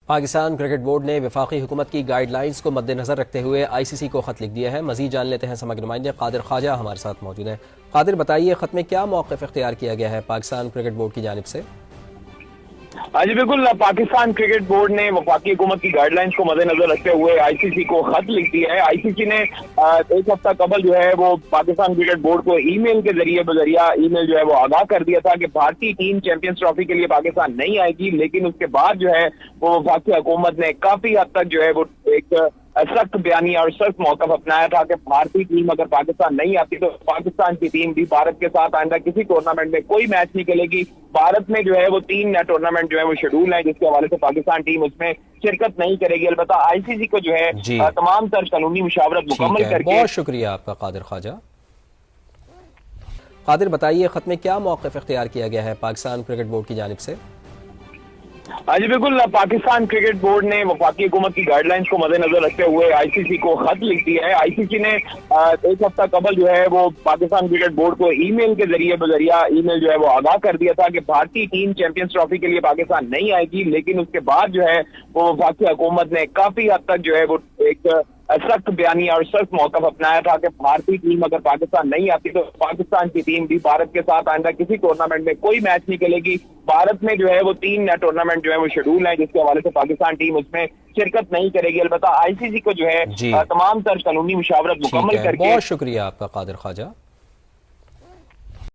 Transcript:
Pakistan cricket board ने वफाकी हुकूमत की गाइडलाइंस को मद्देनजर रखते हुए ICC को खत लिख दिया है। मजीद जान लेते हैं समग्र नुमाइंदे कादिर ख्वाजा हमारे साथ मौजूद है। कादिर, बताइए खत में क्या मौक़िफ़ इख्तियार किया गया है पाकिस्तान क्रिकेट बोर्ड की जानिब से? जी बिल्कुल, पाकिस्तान क्रिकेट बोर्ड ने वफाकी हुकूमत की गाइडलाइंस को मद्देनजर रखते हुए ICC को खत लिख दिया है। ICC ने एक हफ्ता कबल जो है वो पाकिस्तान क्रिकेट बोर्ड को ईमेल के जरिया ईमेल जो है वो आगाह कर दिया था कि भारतीय टीम चैंपियंस ट्रॉफी के लिए पाकिस्तान नहीं आएगी। लेकिन उसके बाद जो है वो वफाकी हुकूमत ने काफी हद तक जो है वो एक सख्त बयानिया और सख्त मौकफ अपनाया था कि भारतीय टीम अगर पाकिस्तान नहीं आती तो पाकिस्तान की टीम भी भारत के साथ आइंदा किसी टूर्नामेंट में कोई मैच नहीं खेलेगी। भारत में जो है वो 3 टूर्नामेंट जो है वो शेड्यूल है, जिसके हवाले से पाकिस्तान टीम उसमें शिरकत नहीं करेगी। अलबत्ता ICC को जो है तमाम तर कानूनी मुशावरत मुकम्मल करके। बहुत शुक्रिया आपका कादिर ख्वाजा। कादिर, बताइए खत में क्या मौक़िफ़ इख्तियार किया गया है पाकिस्तान क्रिकेट बोर्ड की जानिब से? जी बिल्कुल, पाकिस्तान क्रिकेट बोर्ड ने वफाकी हुकूमत की गाइडलाइंस को मद्देनजर रखते हुए ICC को खत लिख दिया है। ICC ने एक हफ्ता कबल जो है वो पाकिस्तान क्रिकेट बोर्ड को ईमेल के जरिया ईमेल जो है वो आगाह कर दिया था कि भारतीय टीम चैंपियंस ट्रॉफी के लिए पाकिस्तान नहीं आएगी। लेकिन उसके बाद जो है वो वफाकी हुकूमत ने काफी हद तक जो है वो एक सख्त बयानिया और सख्त मौकफ अपनाया था कि भारतीय टीम अगर पाकिस्तान नहीं आती तो पाकिस्तान की टीम भी भारत के साथ आइंदा किसी टूर्नामेंट में कोई मैच नहीं खेलेगी। भारत में जो है वो 3 टूर्नामेंट जो है वो शेड्यूल है, जिसके हवाले से पाकिस्तान टीम उसमें शिरकत नहीं करेगी। अलबत्ता ICC को जो है तमाम तर कानूनी मुशावरत मुकम्मल करके। बहुत शुक्रिया आपका कादिर ख्वाजा।